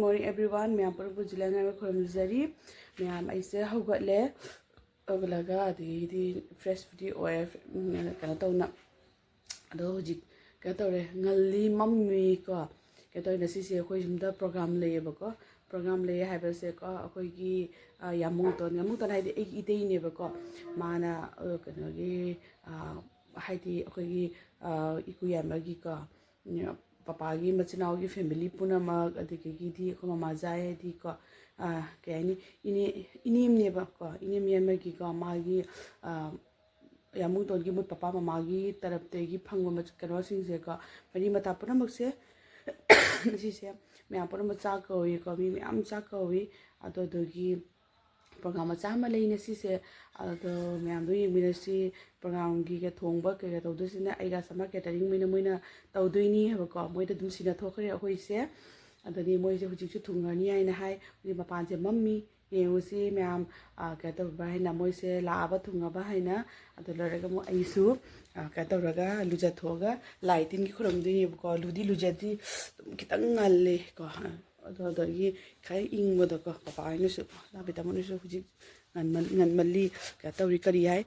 morning everyone. Ma'am pura bujilana me khurumjari. Ma'am aise hawgatle hawgalaga adi fresh video oil kana tawna ado hojik kana tawre ngalli mammi ko kana tawna sise khoi jumda program leyeba ko program ley haibase ko akhoi gi yamungton haidi idei ne ba ko mana kana gi haidi akhoi gi ikuyama gi ko papa gi machinao gi family punama adiki di ko mama jai di ko kani ini ne ba ko ini me gi ko ma gi yamung ton gi mut papa mama gi tarap te gi phangwa ma kano sing se ko mari mata pura mak se si se me apura ma cha ko yi ko mi am cha ko wi ado do gi program cha ma leine si se ado me am do yi mi si program gi ke thongba ke to do sine ai ga Sharma Catering moina tau doini ha ko moi da dum sina thokre hoi se adani moi se hujik chu thungani ai na hai ni ma pan je mammi yengu si me am ka to ba hai na moi se la ba thunga ba hai na ado lore ga mo ai su ka to raga luja thoga lighting gi khuram dui ko ludi lujati kitang ngalle ko ado gi khai ing mo do ko papa ai nu su la bi ta mo nu su hujik ngan malli ka to ri kari hai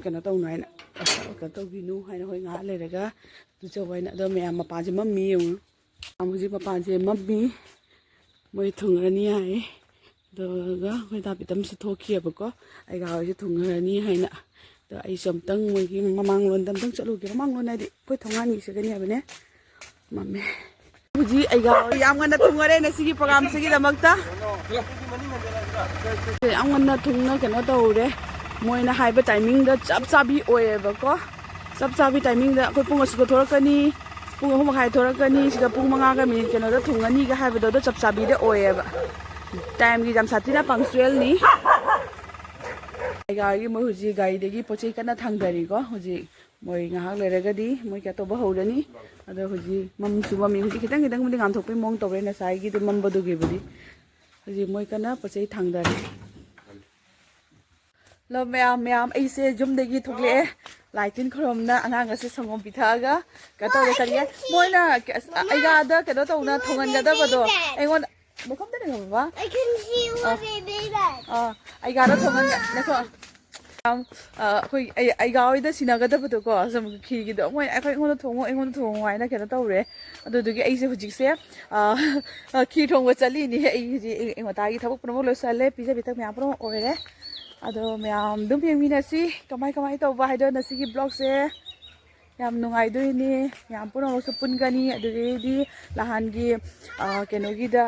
kana to nai na ka to gi nu hai na hoi nga le raga tu cho wai na do me am pa je mammi yengu am hujik pa je mammi moi thungrani hai doga hoi da bitam se thoki ba ko ai ga hoi thungrani hai na to ai som tang moi gi mamang lon dam tang chalu gi mamang lon ai di poi thongani se gani ba ne mamme huji ai ga yam ngana thungare na sigi program sigi damakta am ngana thungna kena tawre moina haiba timing da chap chabi oye ba ko chap chabi timing da koi pung asu ko thorakani pung hom khai thorakani siga pung manga ga minute kena da thungani ga haiba do chap chabi de oye ba time gi jam satina punctual ni ai ga gi mo huji gai de gi pochei kana thangdari ko huji moi ngahak leraga di moi ka to ba horani ado huji mam su mami huji kitang mudi ngam thok pe mong tawre na sai gi de mam bodu gi budi huji moi kana pochei thangdari lo meam ai se jum de gi thokle laitin khrom na angang ase sangom pithaga ka to re kariya moi na ai ga da ka to na thongan ga da bodo ai ngon mo kom da ba I can see you baby bag. I got a tongue na ko ai ga oi da sinaga da bodo ko sam khi gi do moi ai ngon thong wai na ke na tawre adu du gi ai se hujik se khi thong wa chali ni ai ji ai ngota gi thabuk promo lo sale pija bitak me apro oire ado me am dum ping mi na si kamai to ba hai do na si gi blog se yam nungai doi ni yam puno so pun gani adu di lahan gi keno gi da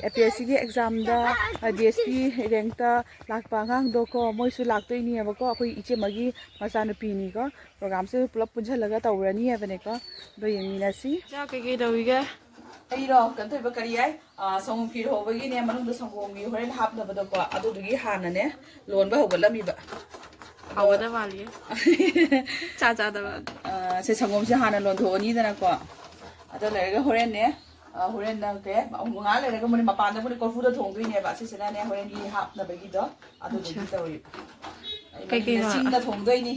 APSC gi exam da DSP rank ta lakpa ngang do ko moi su lak toi ni ba ko khoi iche magi macha nu pi ni ko program se pulap punjha laga tawrani ha bane ko do yemi na si ja ke do wi ga ai ro kan thoi ba kari ai song phi ho ba gi ne manung da song mi horen hap na ba do ko adu du gi hana ne lon ba ho ba lami ba hawada wali cha da ba se sangom se hana lon tho ni da na ko ado le ga horen ne horen na ke nga le ga moni mapan da moni ko fu da thong dui ne ba se sena ne horen gi hap na ba gi do ado du gi tawri ai sing da thong doi ni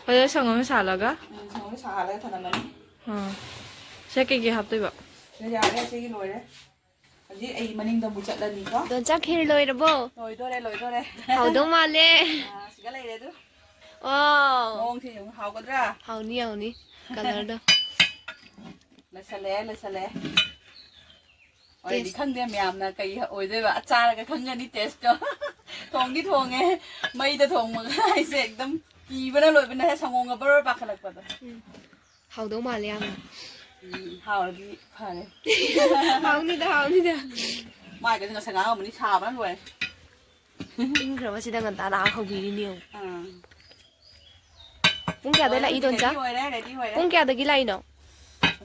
hoye sangom sa laga sangom sa hala thana mani se ke haptoi ba ne ya re se gi loi re aji ai maning da bu chat la ni ko Don chak hear loi rabo. loi do re How do male? siga lai re du Oh. mong thi yung hau ko dra How ni color do. la sale oi di khang de myam na kai oi de ba achar ga khang ni test cho thong gi thong e mai da thong ma ai se ekdam ki bana loi bana sangong ga bar ba khalak pa da How do male am. hau la bi phare How ni da. mai ga nga sanga ma ni cha ba loi Ing khra ma sida ngan ta da khau bi ni. à Pung kya da lai don cha. ready hoi Pung kya da gi lai no.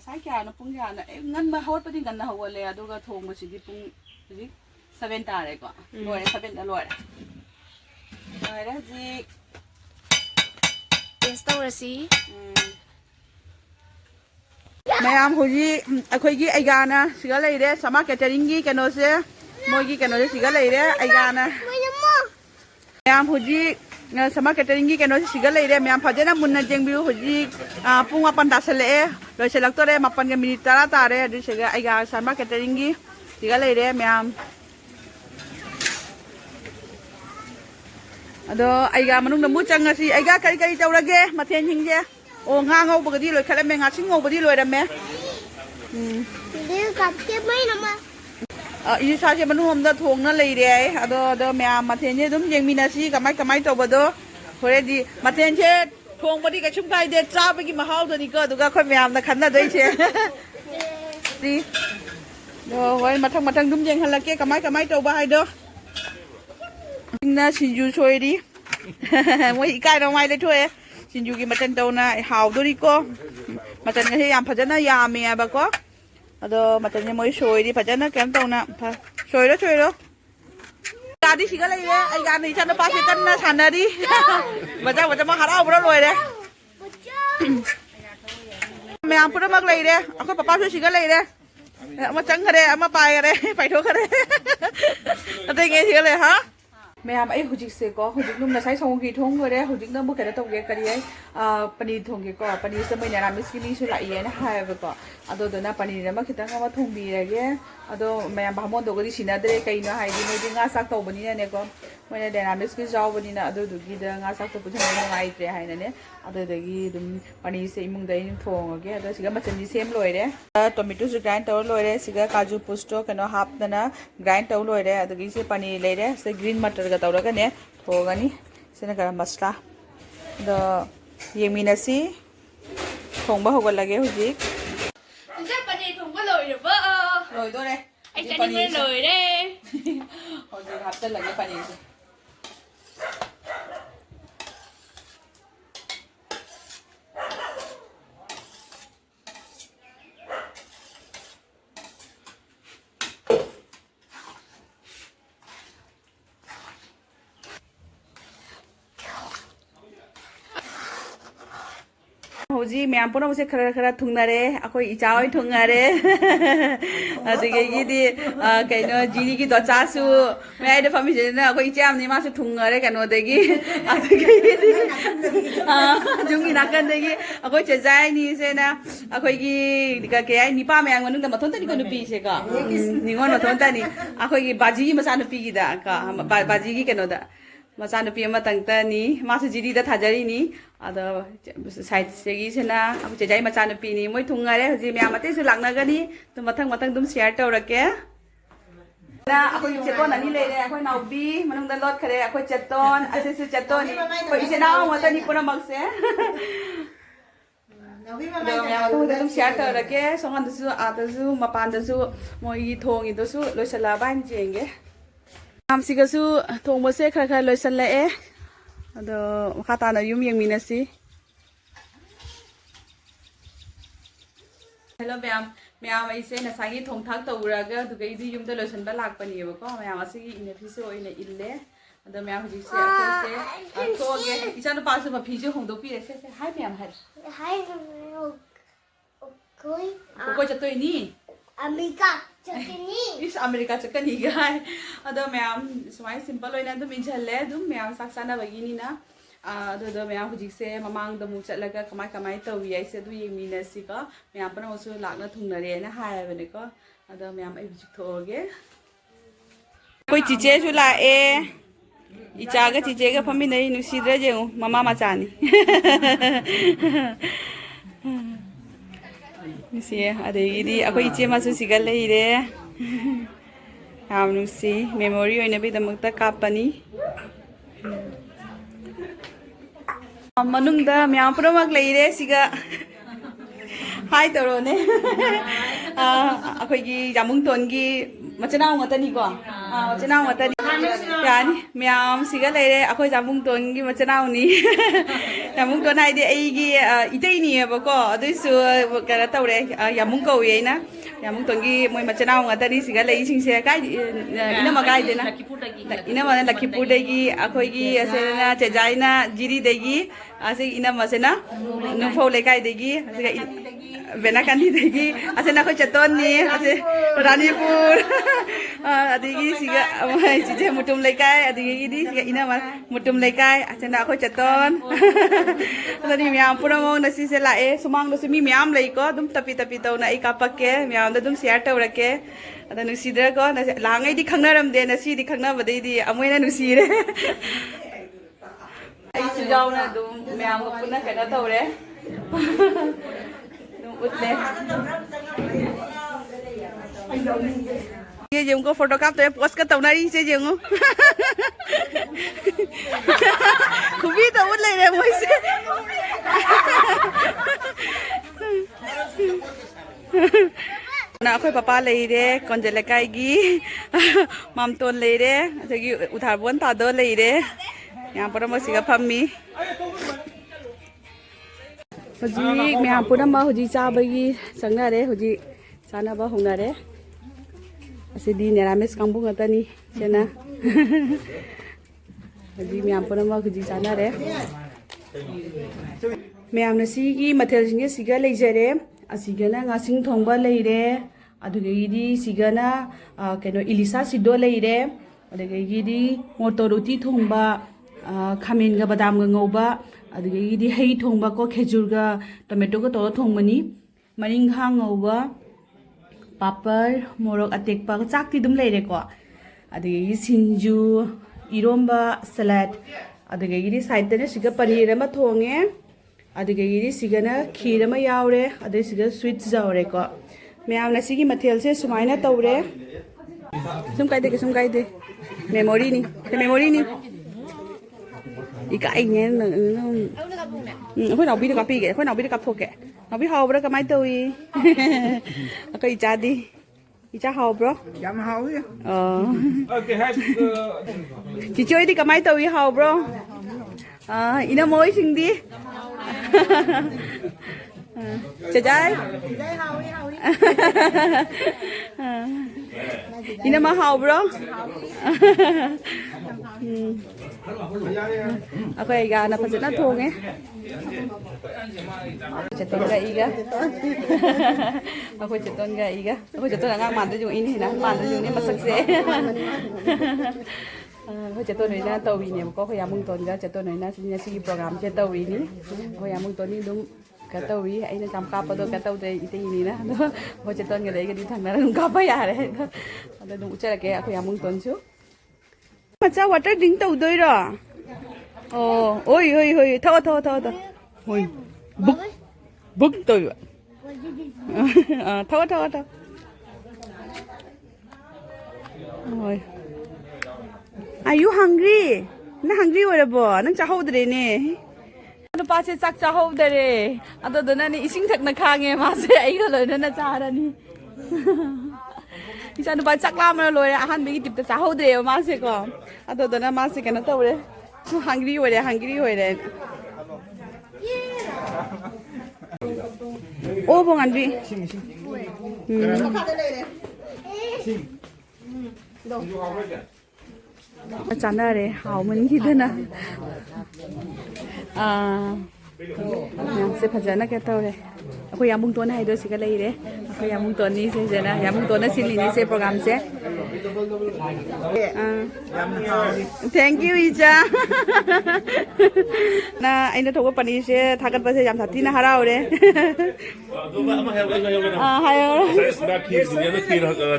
sai kya na pung kya na ngan ma hot pa din gan na hawale adu ga thong ma si di pung ji 7 ta re ko loi 7 da loi ra ji Yes to rasi. Ma'am हुजी अखोगी आइगाना सिगा लेरे Sharma Catering की कनो से मोगी कनो से सिगा लेरे आइगाना ma'am हुजी Sharma Catering gi keno siga leire myam phajena munna jengbiu hoji pung 8 tasale loiselaktore 8 ga minute tara tare adu siga aiga Sharma Catering gi siga leire myam ado aiga manung da mu changasi aiga kari kari tawrage mathen hingje o nga ngau bagadi loi khalame nga sing ngau badi loirame Dia kat ke mai nama. 이 사실 만 홈다 통나 레이래 아도 매 마텐제 좀 쟁미나시 가마이 떠버도 그래디 마텐제 통버리가 춤가이데 짜베기 마하우더니까 누가 커 매암나 간나 되이체 디 너 마탕 좀 쟁할라게 가마이 떠봐 하이도 나 신주 소이리 뭐 이까이로 마이레 토에 신주기 마텐 떠나 하우더니까 마텐게 얌 파잖아 야메 바고 Ado matanya moi shoi di pajana kem tau na shoi lo gadi siga lai re ai ga ni chan pa se kan na sana di baca ma harau bro loi re me am pura mak lai re ako papa so siga lai re ama chang khare ama pai re pai tho khare ate nge siga lai ha me am ai hujik se ko hujik num na sai song gi thong ho re hujik na bu ka tau ge kari ai pani thong ge ko pani se mai na miss ki ni su lai ye na ha ba ko ado dona pani na ma khitang ma thong bi re ge ado me am ba mon do gi sina dre kai na hai di moi di nga sak tau bani na ne ko moi na na miss ki jaw bani na ado du gi da nga sak to pu thong na ngai tre hai na ne ado da gi dum pani se imung dai thong ge ado siga ma chan ji sem loi re tomato su grind tau loi re siga kaju pusto kano hap na na grind tau loi re ado gi se pani le re se green matar ga tau ra ga ne thogani sena garam masala do yeminasi thongba hogal lage hujik Chắc bà đi không có lồi được vợ. rồi tôi đây Anh sẽ đi bên lồi đây. hồi giờ hấp chân là cái pani Hoji me ampuna muse khara thungnare akoi ichawai thungare adige di kaino jini ki docha su me ai de family na akoi icham ni ma su thungare kano degi adige jungi nakan degi akoi chejai ni se na akoi gi ka ke ai ni pa me ang manung da mathon ta ni ko nupi se ka ningon mathon ta ni akoi gi baji gi masa nupi gi da ka baji gi kano da masa nupi ama tangta ni masu jiri da thajari ni ada side segi sena aku jajai macha nupi ni moi thungare hoji me amate su lagna gani to mathang dum share tawrake na aku cheton ani le re aku naubi manung da lot khare aku cheton ase su cheton ko ise na mata ni pura magse do me amate dum share tawrake songan su ata su mapan da su moi thong i do su loisala ban jenge amsigasu thongmose khara loisan la e ado khata na yum yang minasi hello ma'am ai se na sangi thong thak tawraga dugai di yum da loisan ba lak pani ba ko ma'am asigi ine phise oina ille ado ma'am ji se akoi se to ge ichana pa su ma phije hong do pi se hi ma'am Hai koi. ko chatoi ni Amerika chakini. is America chakani gai ado ma'am smai simple oina dum injhalle dum ma'am saksana bagini na ado ma'am hujik se mamang da mu chatlaga kamai tawi ai se du yemina si ka ma'am pana osu lakna thungnare na hai bane ko ado ma'am ai hujik thoge koi chiche chu la e icha ga chiche ga phami nei nu sidra je mama macha ni Nisi ada ini aku ice masuk sigal leire. Kamu nusi memori oina bi damak ta kapani. Manung da me ampro mak leire siga. Hai toro ne. Aku gi jamung ton gi macana ngata ni ko. Macana ngata ni. Yani me am siga leire aku jamung ton gi macana ni. Jamung ton hai de ai gi itei ni ba ko adu su kara tawre yamung ko ye na yamung ton gi moi macana ngata ni siga lei sing se kai ina ma kai de na ina ma Lakipur de gi aku gi asena chejai na jiri de gi ase ina ma se na nufau le kai de gi ase Benakandi de gi ase na ko chaton ni ase Ranipur ꯑꯗꯒꯤ ꯁꯤꯒ ꯆꯤꯆꯦ ꯃꯨꯇꯨꯝ ꯂꯩꯀꯥꯏ ꯑꯗꯒꯤꯗꯤ ꯁꯤꯒ ꯏꯅꯝꯃ ꯃꯨꯇꯨꯝ ꯂꯩꯀꯥꯏ ꯑꯁꯤꯅ ꯑꯩꯈꯣꯏ ꯆꯇꯣꯟ ꯑꯗꯨꯗꯤ ꯃꯌꯥꯝ ꯄꯨꯝꯅꯃꯛ ꯉꯁꯤꯁꯦ ꯂꯥꯛꯑꯦ ꯁꯨꯃꯥꯡꯗꯁꯨ ꯃꯤ ꯃꯌꯥꯝ ꯂꯩꯀꯣ ꯑꯗꯨꯝ ꯇꯞꯄꯤ ꯇꯞꯄꯤ ꯇꯧꯅ ꯑꯩ ꯀꯥꯞꯄꯛꯀꯦ ꯃꯌꯥꯝꯗ ꯑꯗꯨꯝ ꯁꯤꯌꯥꯔ ꯇꯧꯔꯛꯀꯦ ꯑꯗ ꯅꯨꯡꯁꯤꯗ꯭ꯔꯀꯣ ꯂꯥꯡꯉꯩꯗꯤ ꯈꯪꯅꯔꯝꯗꯦ ꯉꯁꯤꯗꯤ ꯈꯪꯅꯕꯗꯩꯗꯤ ꯑꯃꯨꯛ ꯍꯦꯟꯅ ꯅꯨꯡꯁꯤꯔꯦ ꯑꯩꯁꯨ ꯌꯥꯎꯅ ꯑꯗꯨꯝ ꯃꯌꯥꯝꯒ ꯄꯨꯟꯅ ꯀꯩꯅꯣ ꯇꯧꯔꯦ ꯑꯗꯨꯝ ꯎꯠꯂꯦ ꯏꯆꯦ ꯌꯦꯡꯉꯨꯀꯣ ꯐꯣꯇꯣ ꯀꯥꯞꯇꯣꯏ ꯄꯣꯁꯀ ꯇꯧꯅꯔꯤ ꯏꯆꯦ ꯌꯦꯡꯉꯨ ꯈꯨꯕꯤꯗ ꯎꯠ ꯂꯩꯔꯦ ꯃꯣꯏꯁꯦ ꯑꯩꯈꯣꯏ ꯄꯄꯥ ꯂꯩꯔꯦ ꯀꯣꯟꯖꯦꯜ ꯂꯩꯀꯥꯏꯒꯤ ꯃꯥꯝꯇꯣꯟ ꯂꯩꯔꯦ ꯑꯗꯒꯤ ꯎꯊꯥꯔꯕꯣꯟ ꯇꯥꯗꯣ ꯂꯩꯔꯦ ꯃꯌꯥꯝ ꯄꯨꯝꯅꯃꯛꯁꯤꯒ ꯐꯝꯃꯤ ꯍꯧꯖꯤꯛ ꯃꯌꯥꯝ ꯄꯨꯝꯅꯃꯛ ꯍꯧꯖꯤꯛ ꯆꯥꯕꯒꯤ ꯆꯪꯅꯔꯦ ꯍꯧꯖꯤꯛ ꯆꯥꯅꯕ ꯍꯧꯅꯔꯦ ꯑꯁꯤꯗꯤ ꯅꯦꯔꯥꯃꯤꯁ ꯀꯥꯡꯕꯨ ꯉꯥꯛꯇꯅꯤ ꯁꯤꯅ ꯍꯧꯖꯤꯛ ꯃꯌꯥꯝ ꯄꯨꯝꯅꯃꯛ ꯍꯧꯖꯤꯛ ꯆꯥꯅꯔꯦ ꯃꯌꯥꯝꯅ ꯁꯤꯒꯤ ꯃꯊꯦꯜꯁꯤꯡꯁꯦ ꯁꯤꯒ ꯂꯩꯖꯔꯦ ꯑꯁꯤꯒꯅ ꯉꯥꯁꯤꯡ ꯊꯣꯡꯕ ꯂꯩꯔꯦ ꯑꯗꯨꯗꯒꯤꯗꯤ ꯁꯤꯒꯅ ꯀꯩꯅꯣ ꯏꯂꯤꯁꯥ ꯁꯤꯗꯣ ꯂꯩꯔꯦ ꯑꯗꯨꯗꯒꯤꯗꯤ ꯃꯣꯇꯣꯔ ꯎꯇꯤ ꯊꯣꯡꯕ ꯈꯥꯃꯦꯟꯒ ꯕꯗꯥꯝꯒ ꯉꯧꯕ ꯑꯗꯨꯗꯒꯤꯗꯤ ꯍꯩ ꯊꯣꯡꯕ ꯀꯣ ꯈꯦꯖꯨꯔꯒ ꯇꯣꯃꯦꯇꯣꯒ ꯇꯧꯔ ꯊꯣꯡꯕꯅꯤ ꯃꯔꯤꯡꯈꯥ ꯉꯧꯕ ꯄꯥꯄꯔ ꯃꯣꯔꯣꯛ ꯑꯇꯦꯛꯄ ꯆꯥꯛꯇꯤ ꯑꯗꯨꯝ ꯂꯩꯔꯦꯀꯣ ꯑꯗꯨꯗꯒꯤ ꯁꯤꯡꯖꯨ ꯏꯔꯣꯝꯕ ꯁꯂꯥꯠ ꯑꯗꯨꯗꯒꯤꯗꯤ ꯁꯥꯏꯠꯇꯅ ꯁꯤꯒ ꯄꯅꯤꯔ ꯑꯃ ꯊꯣꯡꯉꯦ ꯑꯗꯨꯗꯒꯤꯗꯤ ꯁꯤꯒꯅ ꯈꯤꯔ ꯑꯃ ꯌꯥꯎꯔꯦ ꯑꯗꯨꯗꯩ ꯁꯤꯒ ꯁ꯭ꯋꯤꯠꯁ ꯌꯥꯎꯔꯦꯀꯣ ꯃꯌꯥꯝꯅ ꯁꯤꯒꯤ ꯃꯊꯦꯜꯁꯦ ꯁꯨꯃꯥꯏꯅ ꯇꯧꯔꯦ ꯀꯩꯁꯨꯝ ꯀꯥꯏꯗꯦ ꯀꯩꯁꯨꯝ ꯀꯥꯏꯗꯦ ꯃꯦꯃꯣꯔꯤꯅꯤ ꯃꯦꯃꯣꯔꯤꯅꯤ ꯏꯀꯥꯏꯅꯦ ꯑꯩꯈꯣꯏ ꯅꯥꯎꯕꯤꯗ ꯀꯥꯞꯄꯤꯒꯦ ꯑꯩꯈꯣꯏ ꯅꯥꯎꯕꯤꯗ ꯀꯥꯞꯊꯣꯛꯀꯦ ꯅꯥꯎꯕꯤ ꯍꯥꯎꯕ꯭ꯔꯥ ꯀꯃꯥꯏꯅ ꯇꯧꯏ ꯑꯩꯈꯣꯏ ꯏꯆꯥꯗꯤ 이자 하오브로? 얌 하오요. 지치 어디 가마이 떠위 하오브로? 이나 뭐이 싱디? 제자이? 제자이 하오이 하오이. 이나 뭐 하오브로? Aku iga na pasit na thong Ceton ga iga. Aku ceton ga iga. Aku ceton ngang mandu yung ini na. Mandu yung ni masak se. Aku ceton ni na tawi ni ko ko yamung ton ga ceton ni na sinya si program ce tawi ni. Ko yamung ton ni dum ka tawi ai na kam ka pa do ka taw de ite ni na. Ko ceton ga dai ga di thang na dum ka pa ya re. Ada dum ucha ke aku yamung ton chu. Macha water drink tau doi ro. Oi oi oi thao thao thao thao. Oi. Buk. Buk tôi vậy. Thao thao thao. Rồi. Are you hungry? Nó hungry rồi bò, nó chả hâu đấy nè. Nó ba sẽ chắc chả hâu đấy. À tôi nói này sinh thật nó khang nghe mà sẽ ấy rồi nó chả ra nè. Isa nó ba chắc lắm rồi han bị tiếp chả hâu đấy mà sẽ có. À tôi nói mà sẽ cái nó tao đấy. Hungry rồi đấy. Ô bông ăn đi. Chán rồi, hảo mình khi thế nào? Sẽ phải dẫn cái tàu này. Aku yang mung tuan hai do sikala ire. Aku yang mung tuan ni se jana, yang mung tuan na sili ni se program se. Thank you Ija. Na aina thoba pani se thagat pa se jam thati na harau re. Hayo.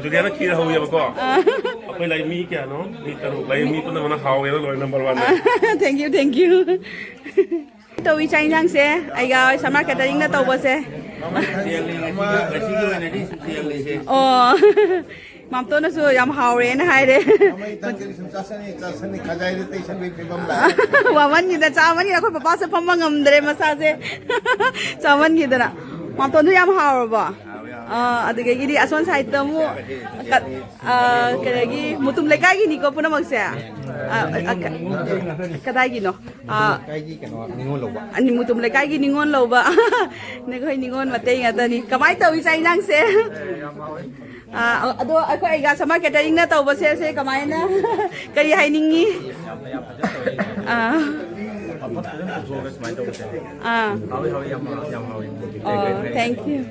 Juliana khir ho ya ko. Apai lai mi kya no? Mi taru lai mi pun na hau ya loi number 1. Thank you. Tàu y chang chang xe, ai gọi Sharma Catering na tàu bơ xe. Mam tôi nó xưa yam hào rồi nó hay đấy. Và vẫn như là cha vẫn như là khôi papa sẽ phong ngầm đấy mà sao thế? Cha vẫn như thế nào? Mam tôi nó yam hào rồi bỏ. Ada kayak gini asuhan saya temu kayak gini mutum lekai gini kau pernah maksudnya kata gini no ani mutum lekai gini ngon lo ba ni kau ini ngon mati ingat ni kamai tahu saya nang se aduh aku agak sama catering na tahu bahasa saya kamai na kayak hai ningi Thank you.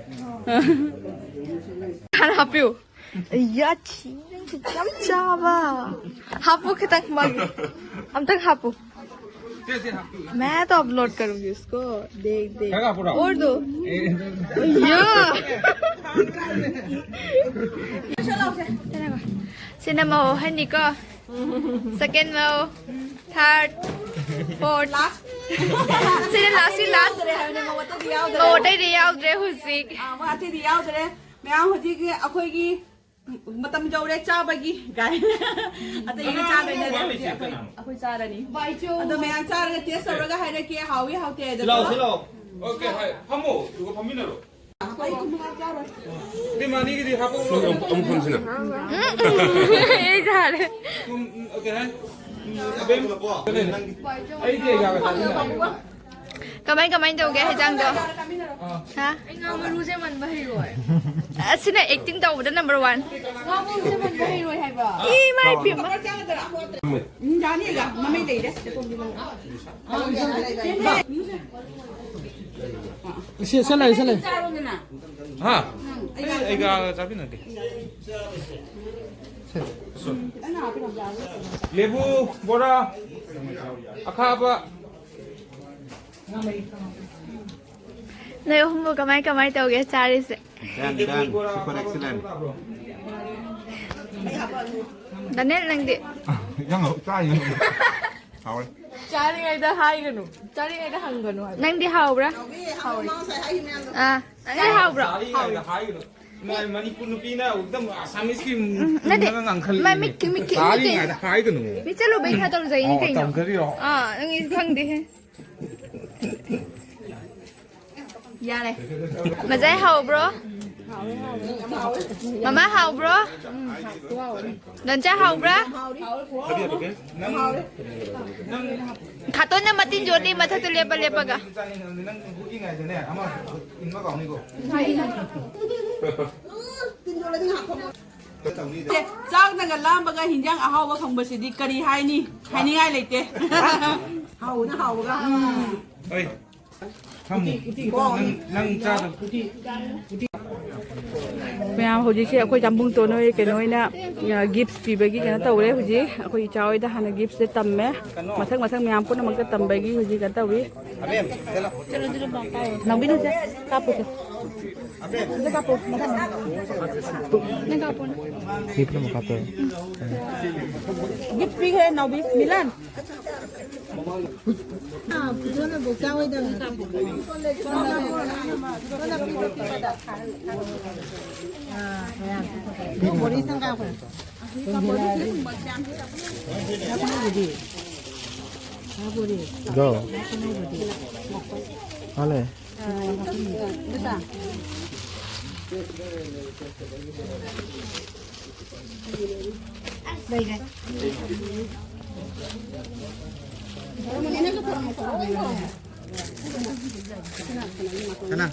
Kan hapiu. 야치 깜짝아 हापू के तक मग हम तक हापू मैं तो upload करूंगी उसको देख देख और दो या सिनेमा हो है निको सेकंड में हो थर्ड फोर्थ लास्ट सिनेमा लास्टโอ้ได้เดียวเดรหุสิก ว่าที่เดียวจะได้แมวหัวที่อคุยกี้มาตำโจได้จ้าไปกี้ไก่อันนี้จ้าเลยเนี่ยอคุยจ้าอะไรนี่ใบจูอันนี้แมวจ้าเลยเจ๊สาวก็ให้ได้เกี่ยวเขาวิเขาเจ๊เดี๋ยวเราโอเคให้พัมโมดูกับพัมมินเหรอ ไปกุมภาจ้าเลย ที่มานี่ก็ดีครับพวก 엄청지나. ไม่ได้เลย โอเคให้เบ้มไอ้เด็กอะไรกันเนี่ย कमेंट दोगे है जान दो हाँ से मन बही रोय असने एक्टिंग तो उधर नंबर 1 से मन बही रोय है बा ई माय पिम जानी है मम्मी दे दे 셀래 हाँ 이거 잡히는 게 레부 보라 아카바 नहीं हम लोग कमाई दोगे चारी से super excellent दने लंगेยังจ่ายอยู่เอาเลย चारीไงได้ให้กันหนูचारीไงได้หังกันหนูนั่งที่เฮาบระอ่ะนั่งที่เฮาบระ मैं मणिपुर नुपी ना एकदम आसामी की मैं मिक्की सारी है हाई कनु भी चलो बैठा तो जाइए नहीं कहीं तम करी रो हां ये खंग दे है यार मजा है हाउ ब्रो मामा हाउ ब्रो 던자 हाउ ब्रो खातोन मतिन जोनी मथा तो लेपा नंग बुकिंग है जने अमा इनवा गाउनी को จ้างนั่งกันล่ามบางหินย่างอาเฮาว่าของบริษัทดีกะดีให้นี่ให้นี่ง่ายเลยเจ้เฮานะเฮาก็ เฮ้ยทำนั่งจ้า แมวหัวจีเชี่ยคุยจำบุ้งตัวน้อยกันน้อยเนี่ยกิฟต์ปีบกี้กันตัวเลยหัวจีคุยเจ้าไอ้ทหารกิฟต์จะตั้มไหมมาทั้งแมวปุ่นมันก็ตั้มไปกี้หัวจีกันตัววิน้องบินจ้ะกาปุจ้ะนี่กาปุมาทำนี่กาปุกิฟต์มาkapurกิฟต์ปีแค่น้องบิมิลัน저는 목장에다 머리 생각을 go ale sana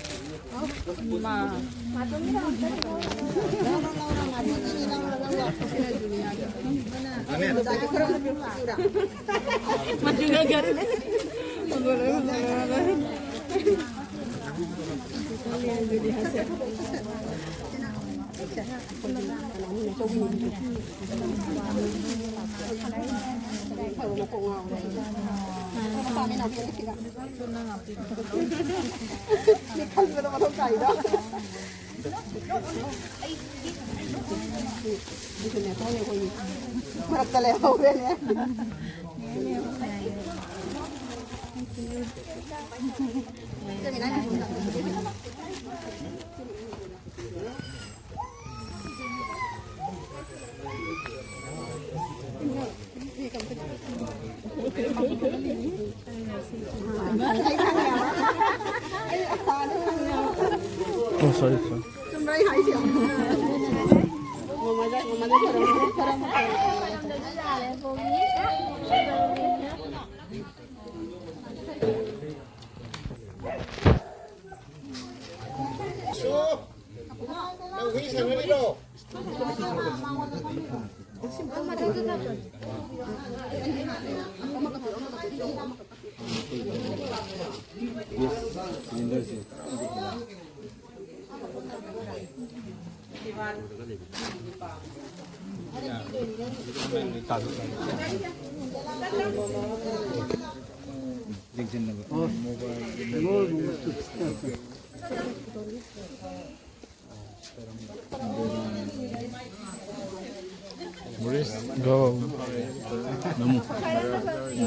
oh sorry Yes, Go.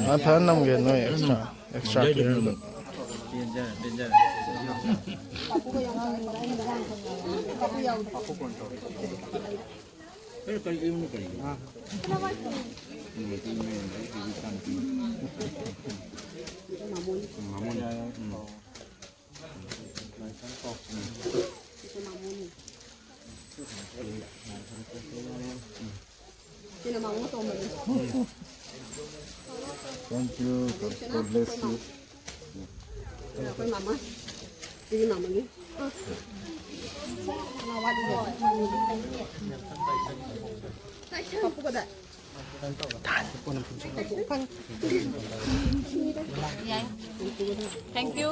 I plan them get no extra clear. Thank you. God bless you. Thank you.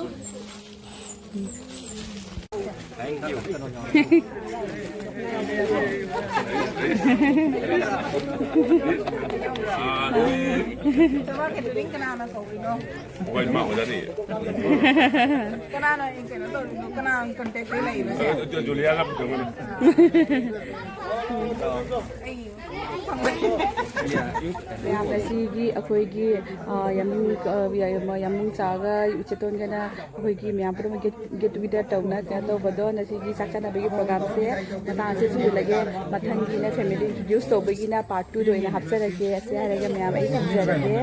Sharma Catering cái nào là tổ nó quay mạo ra đi cái nào là cái nó tổ cái nào contact cái này nó sẽ Juliaครับถึงมัน ꯉꯁꯤꯒꯤ ꯑꯩꯈꯣꯏꯒꯤ ꯌꯥꯝꯃꯨꯡ ꯆꯥꯒ ꯎꯆꯦꯇꯣꯟꯒꯅ ꯑꯩꯈꯣꯏꯒꯤ ꯃꯌꯥꯝ ꯄꯨꯝꯅꯃꯛ get together ꯇꯧꯅ ꯀꯩꯅꯣ ꯇꯧꯕꯗꯣ ꯉꯁꯤꯒꯤ ꯆꯥꯛ ꯆꯥꯅꯕꯒꯤ ꯄ꯭ꯔꯣꯒ꯭ꯔꯥꯝꯁꯦ ꯃꯇꯥꯡꯁꯦ ꯁꯤꯜꯂꯒꯦ ꯃꯊꯪꯒꯤꯅ ꯐꯦꯃꯤꯂꯤ ꯏꯟꯇ꯭ꯔꯣꯗ꯭ꯌꯨꯁ ꯇꯧꯕꯒꯤꯅ ꯄꯥꯔꯠ 2ꯗ ꯑꯣꯏꯅ ꯍꯥꯞꯆꯔꯒꯦ ꯑꯁꯤ ꯍꯥꯏꯔꯒ ꯃꯌꯥꯝ ꯑꯩ ꯊꯝꯖꯔꯒꯦ